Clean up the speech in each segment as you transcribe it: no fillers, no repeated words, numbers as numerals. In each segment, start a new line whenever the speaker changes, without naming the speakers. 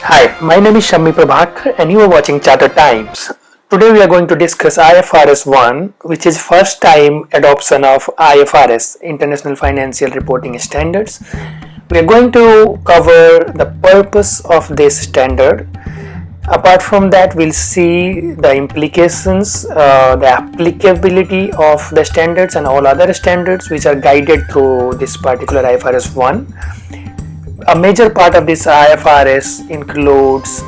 Hi, my name is Shammi Prabhakar and you are watching Charter Times. Today we are going to discuss IFRS 1, which is first time adoption of IFRS, International Financial Reporting Standards. We are going to cover the purpose of this standard. Apart from that, we'll see the implications, the applicability of the standards and all other standards which are guided through this particular IFRS 1. A major part of this IFRS includes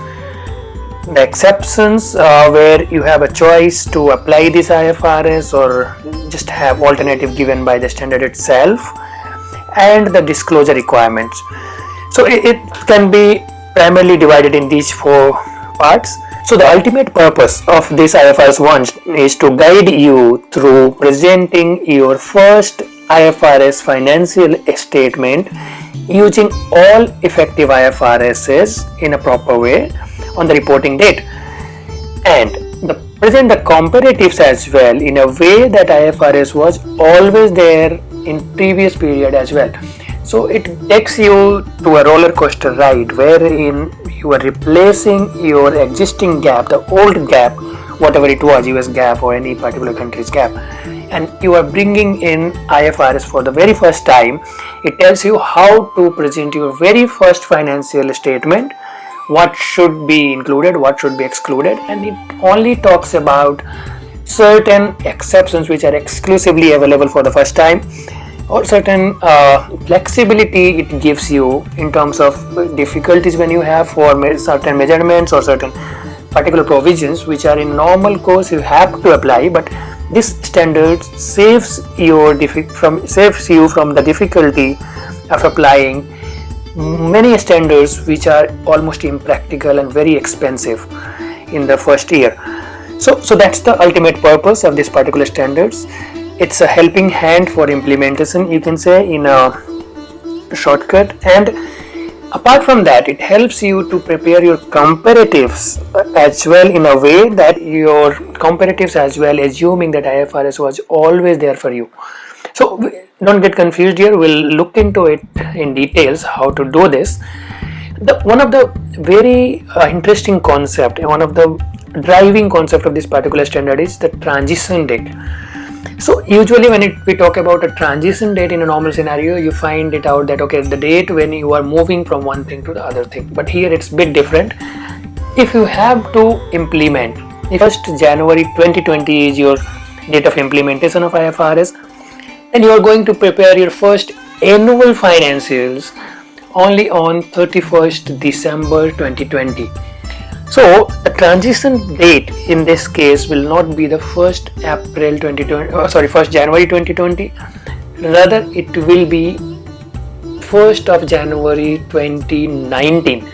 the exceptions where you have a choice to apply this IFRS or just have alternative given by the standard itself, and the disclosure requirements. So it can be primarily divided in these four parts. So the ultimate purpose of this IFRS 1 is to guide you through presenting your first IFRS financial statement using all effective IFRSs in a proper way on the reporting date, and present the comparatives as well in a way that IFRS was always there in previous period as well. So it takes you to a roller coaster ride wherein you are replacing your existing gap, the old gap, whatever it was, US gap or any particular country's gap, and you are bringing in IFRS for the very first time. It tells you how to present your very first financial statement, what should be included, what should be excluded, and it only talks about certain exceptions which are exclusively available for the first time, or certain flexibility it gives you in terms of difficulties when you have for certain measurements or certain particular provisions which are in normal course you have to apply, but this standard saves you from the difficulty of applying many standards which are almost impractical and very expensive in the first year. So that's the ultimate purpose of this particular standards. It's a helping hand for implementation, you can say, in a shortcut, and apart from that it helps you to prepare your comparatives as well in a way that your comparatives as well, assuming that IFRS was always there for you. So don't get confused here, we'll look into it in details how to do this. One of the very interesting concept, one of the driving concept of this particular standard is the transition date. So usually when we talk about a transition date in a normal scenario, you find it out that okay, the date when you are moving from one thing to the other thing, but here it's a bit different. If you have to implement, if 1st January 2020 is your date of implementation of IFRS, then you are going to prepare your first annual financials only on 31st December 2020. So the transition date in this case will not be the 1st April 2020, 1st January 2020, rather it will be 1st of January 2019,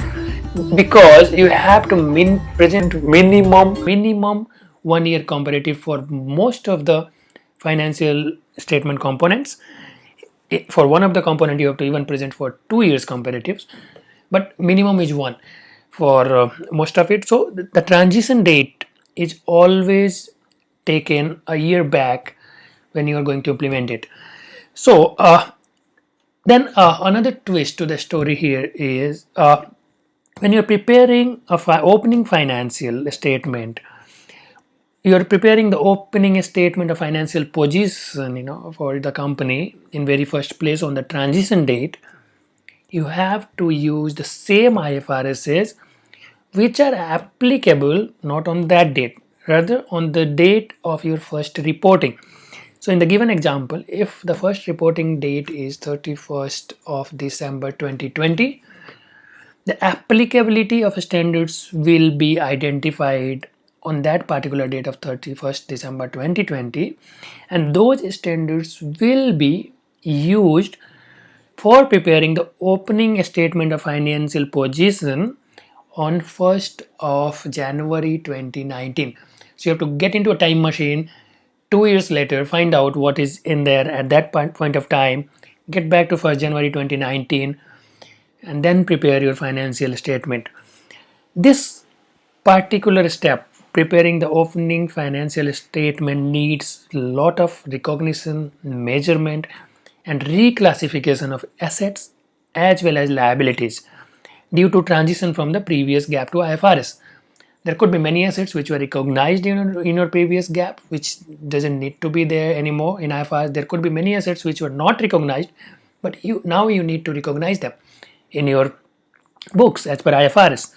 because you have to present minimum 1 year comparative for most of the financial statement components. For one of the component you have to even present for 2 years comparatives, but minimum is one for most of it. So the transition date is always taken a year back when you are going to implement it. So then another twist to the story here is when you're preparing a opening financial statement, you're preparing the opening statement of financial position, for the company in very first place on the transition date, you have to use the same IFRSs which are applicable not on that date, rather on the date of your first reporting. So in the given example, if the first reporting date is 31st of December 2020, the applicability of standards will be identified on that particular date of 31st December 2020, and those standards will be used for preparing the opening statement of financial position on 1st of January 2019. So you have to get into a time machine 2 years later, find out what is in there at that point of time, get back to 1st January 2019, and then prepare your financial statement. This particular step, preparing the opening financial statement, needs a lot of recognition, measurement, and reclassification of assets as well as liabilities. due to transition from the previous GAAP to IFRS. There could be many assets which were recognized in your previous GAAP, which doesn't need to be there anymore in IFRS. There could be many assets which were not recognized, but now you need to recognize them in your books as per IFRS.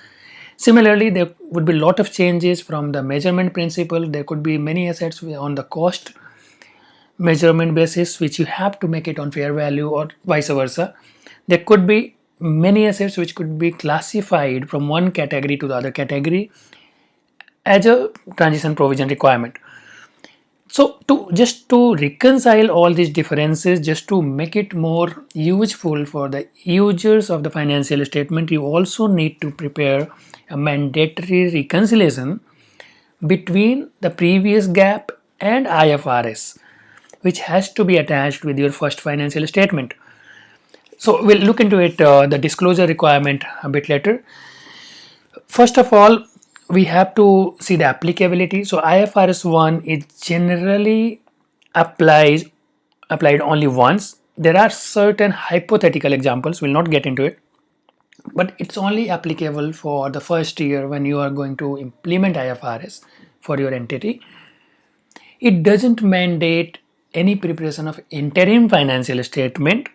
Similarly, there would be a lot of changes from the measurement principle. There could be many assets on the cost measurement basis which you have to make it on fair value, or vice versa. There could be many assets which could be classified from one category to the other category as a transition provision requirement. So to reconcile all these differences, just to make it more useful for the users of the financial statement, you also need to prepare a mandatory reconciliation between the previous GAAP and IFRS, which has to be attached with your first financial statement. So we'll look into it, the disclosure requirement, a bit later. First of all, we have to see the applicability. So IFRS 1 is generally applied only once. There are certain hypothetical examples, we'll not get into it, but it's only applicable for the first year when you are going to implement IFRS for your entity. It doesn't mandate any preparation of interim financial statement,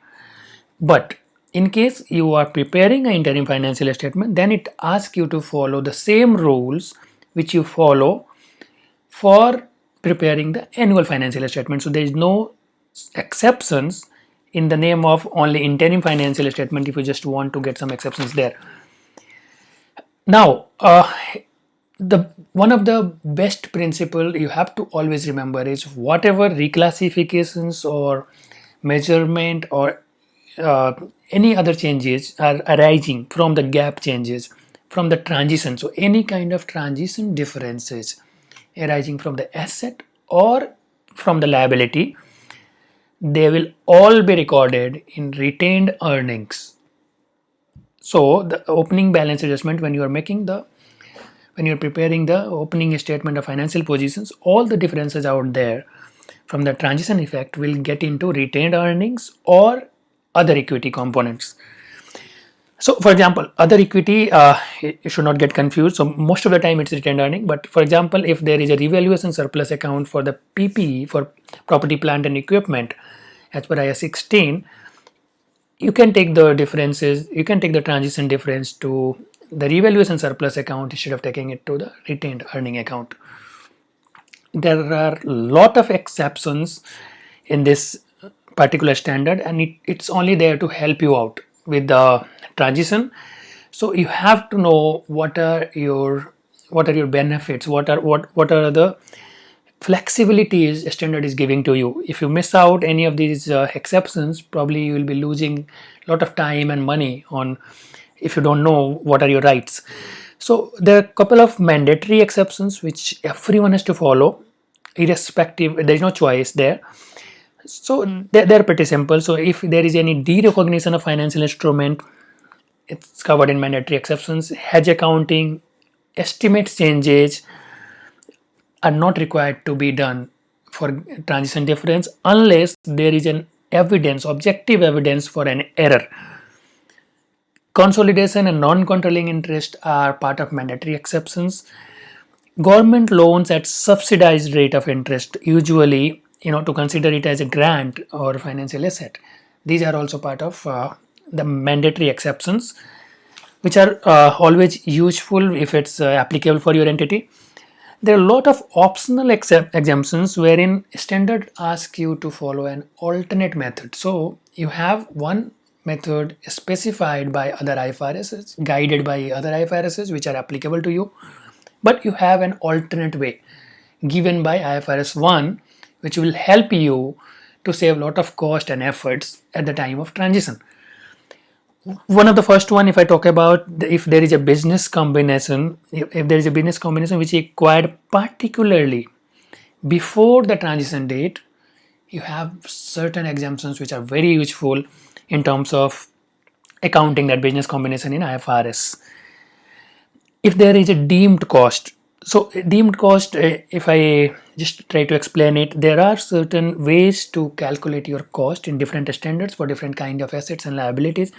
but in case you are preparing an interim financial statement, then it asks you to follow the same rules which you follow for preparing the annual financial statement. So there is no exceptions in the name of only interim financial statement if you just want to get some exceptions there. Now, one of the best principle you have to always remember is whatever reclassifications or measurement or any other changes are arising from the GAAP changes, from the transition. So any kind of transition differences arising from the asset or from the liability, they will all be recorded in retained earnings. So the opening balance adjustment, when you are preparing the opening statement of financial positions, all the differences out there from the transition effect will get into retained earnings or other equity components. So for example, other equity, you should not get confused. So most of the time it's retained earning, but for example, if there is a revaluation surplus account for the PPE, for property, plant and equipment, as per IAS 16, you can take the differences, you can take the transition difference to the revaluation surplus account instead of taking it to the retained earning account. There are a lot of exceptions in this particular standard, and it's only there to help you out with the transition. So you have to know what are your benefits, what are the flexibilities standard is giving to you. If you miss out any of these exceptions, probably you will be losing a lot of time and money on if you don't know what are your rights. So there are a couple of mandatory exceptions which everyone has to follow, irrespective, there is no choice there. So they're pretty simple. So if there is any derecognition of financial instrument, it's covered in mandatory exceptions. Hedge accounting, estimates changes are not required to be done for transition difference unless there is an evidence, objective evidence for an error. Consolidation and non-controlling interest are part of mandatory exceptions. Government loans at subsidized rate of interest, usually to consider it as a grant or financial asset. These are also part of the mandatory exceptions, which are always useful if it's applicable for your entity. There are a lot of optional exemptions wherein standard asks you to follow an alternate method. So you have one method specified by other IFRSs, guided by other IFRSs which are applicable to you, but you have an alternate way given by IFRS 1 which will help you to save a lot of cost and efforts at the time of transition. One of the first one, if I talk about if there is a business combination, if there is a business combination which is acquired particularly before the transition date, you have certain exemptions which are very useful in terms of accounting that business combination in IFRS. If there is a deemed cost, so deemed cost, if I just try to explain it, there are certain ways to calculate your cost in different standards for different kind of assets and liabilities.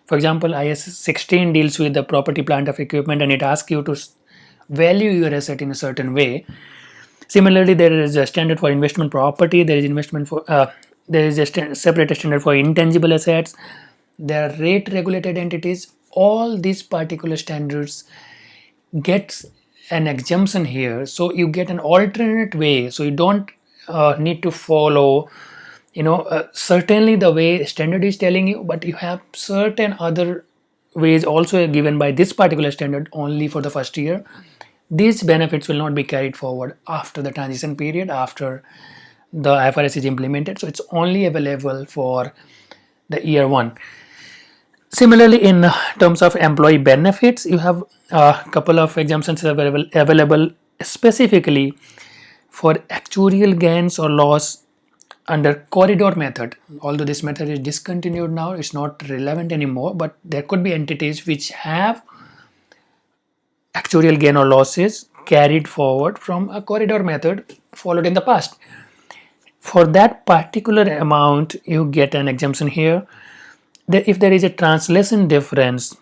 For example, IS 16 deals with the property, plant of equipment, and it asks you to value your asset in a certain way. Similarly, there is a standard for investment property. There is investment for there is a separate standard for intangible assets. There are rate regulated entities. All these particular standards gets an exemption here, so you get an alternate way. So you don't need to follow, certainly the way standard is telling you, but you have certain other ways also given by this particular standard only for the first year. These benefits will not be carried forward after the transition period, after the IFRS is implemented. So it's only available for the year one. Similarly, in terms of employee benefits, you have a couple of exemptions available specifically for actuarial gains or loss under corridor method. Although this method is discontinued now, it's not relevant anymore, but there could be entities which have actuarial gain or losses carried forward from a corridor method followed in the past. For that particular amount, you get an exemption here. If there is a translation difference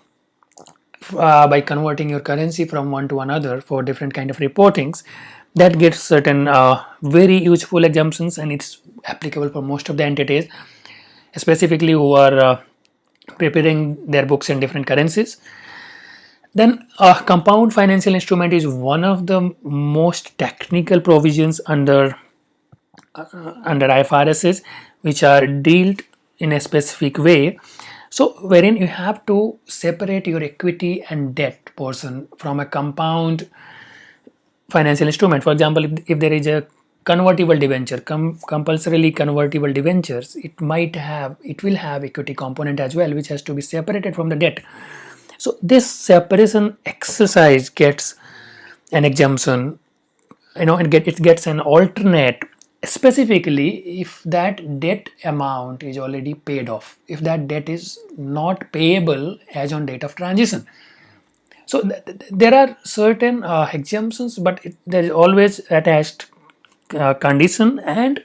by converting your currency from one to another for different kind of reportings, that gets certain very useful exemptions, and it's applicable for most of the entities, specifically who are preparing their books in different currencies. Then compound financial instrument is one of the most technical provisions under IFRS, which are dealt in a specific way. So wherein you have to separate your equity and debt portion from a compound financial instrument. For example, if there is a convertible debenture, compulsorily convertible debentures, it will have equity component as well, which has to be separated from the debt. So this separation exercise gets an exemption, it gets an alternate, specifically if that debt amount is already paid off, if that debt is not payable as on date of transition. So there are certain exemptions, but there is always attached condition and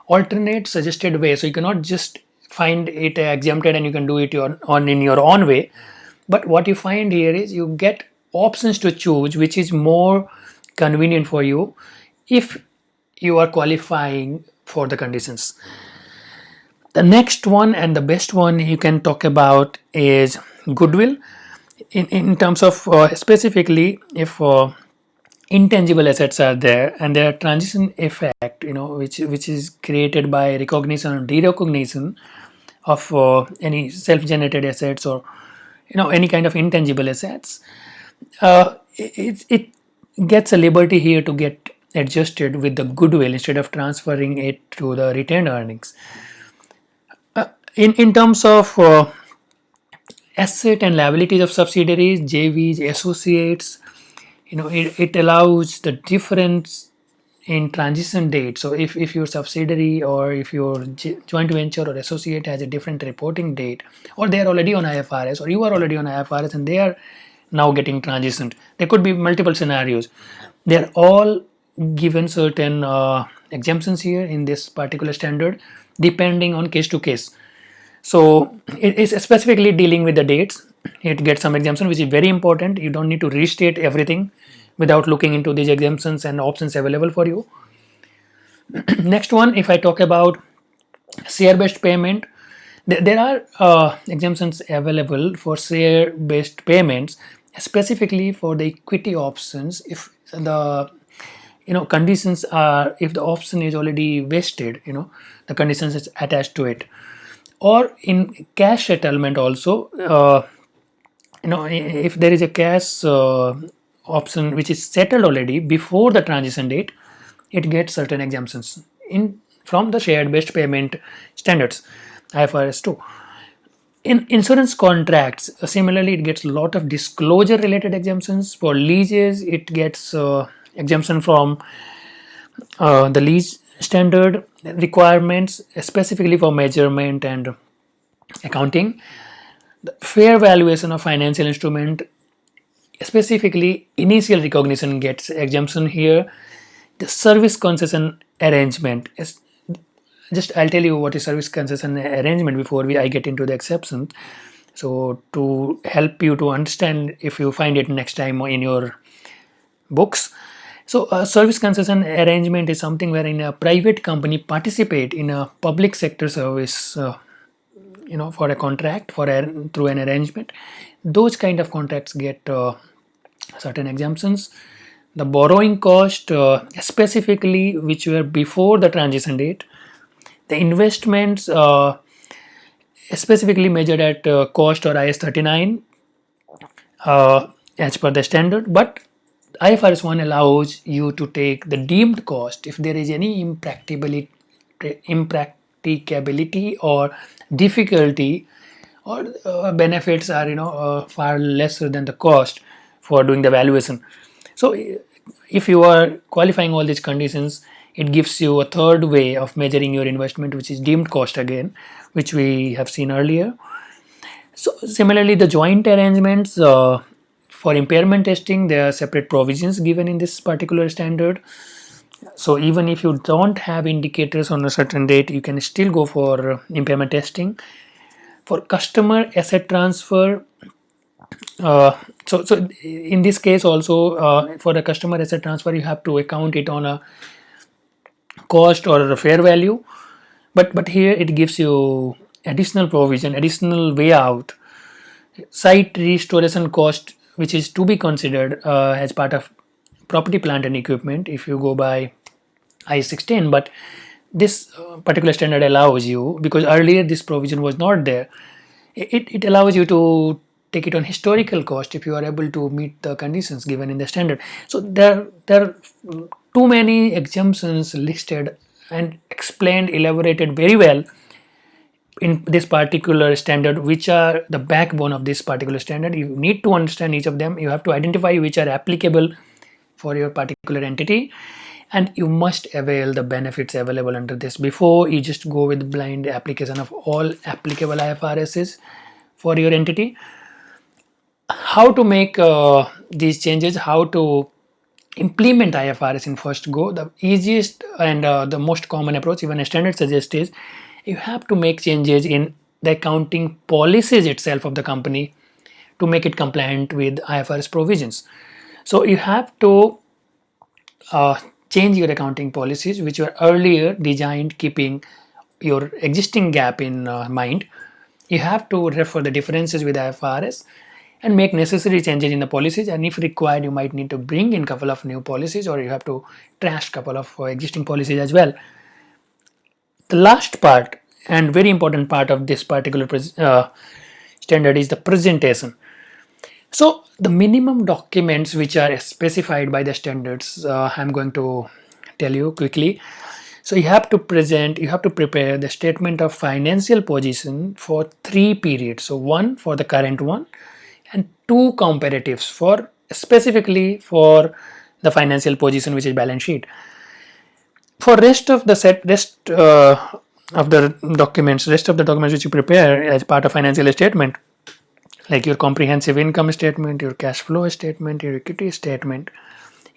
alternate suggested way. So you cannot just find it exempted and you can do it in your own way. But what you find here is you get options to choose which is more convenient for you if you are qualifying for the conditions. The next one and the best one you can talk about is goodwill. In terms of specifically if intangible assets are there and their transition effect, which is created by recognition or derecognition of any self-generated assets or any kind of intangible assets, it gets a liberty here to get adjusted with the goodwill instead of transferring it to the retained earnings. In terms of asset and liabilities of subsidiaries, JVs, associates, it allows the difference in transition date. So if your subsidiary or if your joint venture or associate has a different reporting date, or they are already on IFRS or you are already on IFRS and they are now getting transitioned, there could be multiple scenarios. They are all given certain exemptions here in this particular standard depending on case to case. So it is specifically dealing with the dates. It gets some exemption, which is very important. You don't need to restate everything without looking into these exemptions and options available for you. Next one, if I talk about share-based payment, there are exemptions available for share-based payments, specifically for the equity options. If the conditions are, if the option is already vested, the conditions is attached to it, or in cash settlement also, if there is a cash option which is settled already before the transition date, it gets certain exemptions from the shared based payment standards IFRS 2. In insurance contracts, similarly, it gets a lot of disclosure related exemptions. For leases, it gets exemption from the lease standard requirements, specifically for measurement and accounting. The fair valuation of financial instrument, specifically initial recognition, gets exemption here. The service concession arrangement is just, I'll tell you what is service concession arrangement before I get into the exceptions. So to help you to understand, if you find it next time in your books. So a service concession arrangement is something wherein a private company participate in a public sector service, for a contract through an arrangement. Those kind of contracts get certain exemptions. The borrowing cost, specifically which were before the transition date, the investments specifically measured at cost or IS 39 as per the standard, but IFRS 1 allows you to take the deemed cost if there is any impracticability or difficulty, or benefits are far lesser than the cost for doing the valuation. So if you are qualifying all these conditions, it gives you a third way of measuring your investment, which is deemed cost again, which we have seen earlier. So similarly, the joint arrangements, for impairment testing, there are separate provisions given in this particular standard. So even if you don't have indicators on a certain date, you can still go for impairment testing. For customer asset transfer, so in this case also, for the customer asset transfer, you have to account it on a cost or a fair value. But here it gives you additional provision, additional way out, site restoration cost, which is to be considered as part of property, plant and equipment if you go by IS 16. But this particular standard allows you, because earlier this provision was not there, it allows you to take it on historical cost if you are able to meet the conditions given in the standard. So there are too many exemptions listed and explained, elaborated very well in this particular standard, which are the backbone of this particular standard. You need to understand each of them. You have to identify which are applicable for your particular entity, and you must avail the benefits available under this before you just go with blind application of all applicable IFRSs for your entity. How to make these changes, how to implement IFRS in first go, the easiest and the most common approach even a standard suggests is you have to make changes in the accounting policies itself of the company to make it compliant with IFRS provisions. So you have to change your accounting policies, which were earlier designed keeping your existing GAAP in mind. You have to refer the differences with IFRS and make necessary changes in the policies, and if required you might need to bring in couple of new policies, or you have to trash couple of existing policies as well. The last part and very important part of this particular standard is the presentation. So the minimum documents which are specified by the standards, I'm going to tell you quickly. So you have to prepare the statement of financial position for 3 periods. So one for the current one and 2 comparatives for specifically for the financial position, which is balance sheet. For rest of the documents which you prepare as part of financial statement, like your comprehensive income statement, your cash flow statement, your equity statement,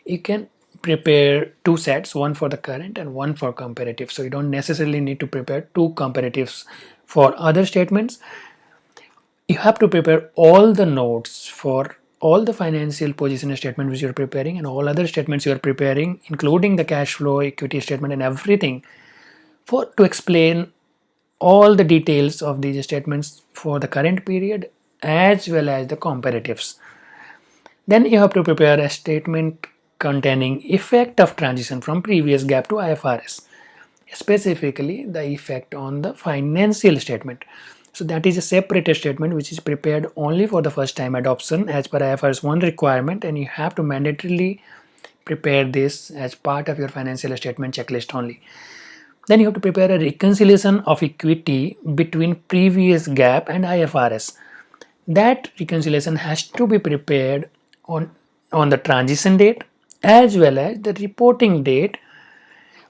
you can prepare 2 sets, one for the current and one for comparative. So you don't necessarily need to prepare 2 comparatives for other statements. You have to prepare all the notes for all the financial position statement which you're preparing and all other statements you're preparing, including the cash flow, equity statement and everything, to explain all the details of these statements for the current period as well as the comparatives. Then you have to prepare a statement containing effect of transition from previous GAAP to IFRS, specifically the effect on the financial statement. So that is a separate statement which is prepared only for the first time adoption as per IFRS 1 requirement, and you have to mandatorily prepare this as part of your financial statement checklist only. Then you have to prepare a reconciliation of equity between previous GAAP and IFRS. That reconciliation has to be prepared on the transition date as well as the reporting date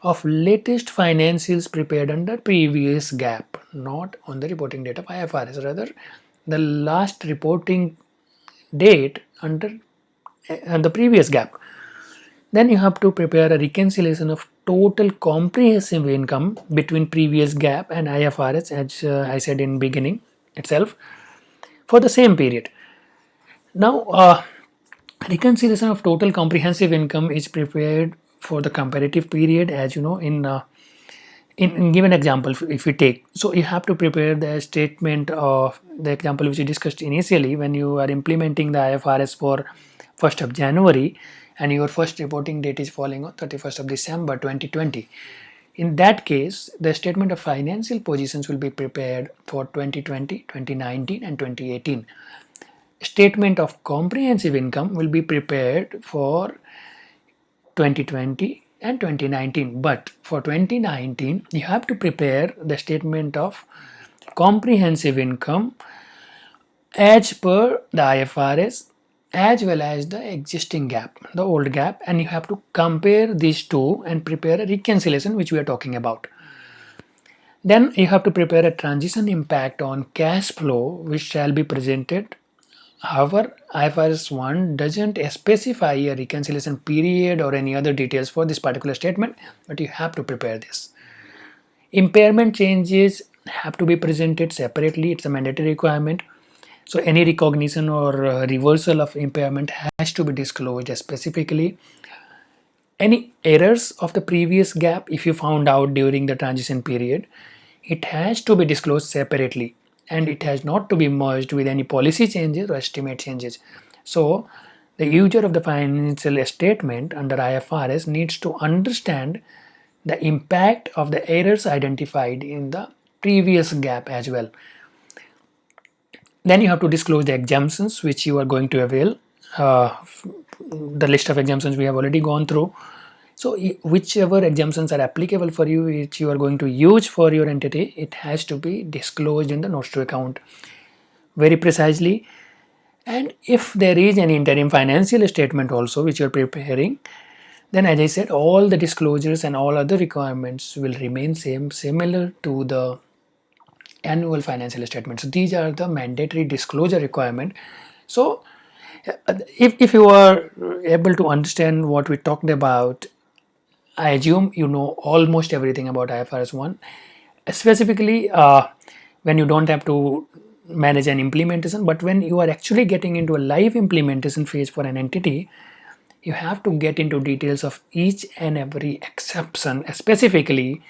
of latest financials prepared under previous GAAP, not on the reporting date of IFRS, rather the last reporting date under the previous GAAP. Then you have to prepare a reconciliation of total comprehensive income between previous GAAP and IFRS, as I said in beginning itself. for the same period. Now, reconciliation of total comprehensive income is prepared for the comparative period, as you know, in given example. If we take, so you have to prepare the statement of the example which we discussed initially, when you are implementing the IFRS for 1st of January and your first reporting date is falling on 31st of December 2020. In that case, the statement of financial positions will be prepared for 2020, 2019 and 2018. Statement of comprehensive income will be prepared for 2020 and 2019, but for 2019 you have to prepare the statement of comprehensive income as per the IFRS as well as the existing GAAP, the old GAAP, and you have to compare these two and prepare a reconciliation which we are talking about. Then you have to prepare a transition impact on cash flow which shall be presented. However, IFRS 1 doesn't specify a reconciliation period or any other details for this particular statement, but you have to prepare this. Impairment changes have to be presented separately, it's a mandatory requirement. So any recognition or reversal of impairment has to be disclosed specifically. Any errors of the previous GAAP, if you found out during the transition period, it has to be disclosed separately, and it has not to be merged with any policy changes or estimate changes. So the user of the financial statement under IFRS needs to understand the impact of the errors identified in the previous GAAP as well. Then you have to disclose the exemptions which you are going to avail. The list of exemptions we have already gone through. So whichever exemptions are applicable for you, which you are going to use for your entity, it has to be disclosed in the notes to account very precisely. And if there is an interim financial statement also which you are preparing, then as I said, all the disclosures and all other requirements will remain similar to the annual financial statements. So these are the mandatory disclosure requirement. So if you are able to understand what we talked about, I assume you know almost everything about IFRS 1, specifically when you don't have to manage an implementation, but when you are actually getting into a live implementation phase for an entity, you have to get into details of each and every exception specifically.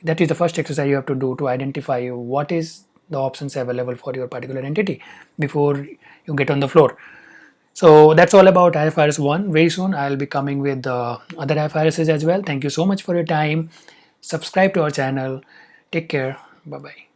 That is the first exercise you have to do to identify what is the options available for your particular entity before you get on the floor. So that's all about IFRS 1. Very soon I'll be coming with other IFRSs as well. Thank you so much for your time. Subscribe to our channel. Take care. Bye bye.